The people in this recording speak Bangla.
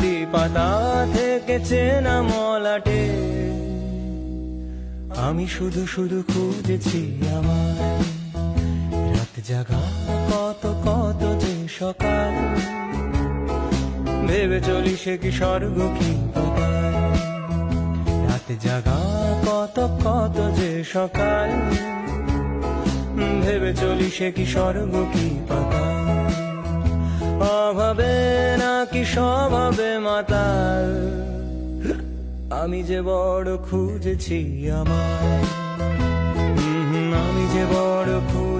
প্রতি পাতা থেকে চেনা মলাটে আমি শুধু শুধু খুঁজেছি আমার রাত জাগা কত কত যে সকাল ভেবে চলি সে কি স্বর্গ কি পাতাল রাত জাগা কত কত যে সকাল ভেবে চলি সে কি স্বর্গ কি পাতাল অভাবে নাকি স্বভাবে মাতাল আমি যে বড় খুঁজেছি আমার আমি যে বড় খুঁজেছি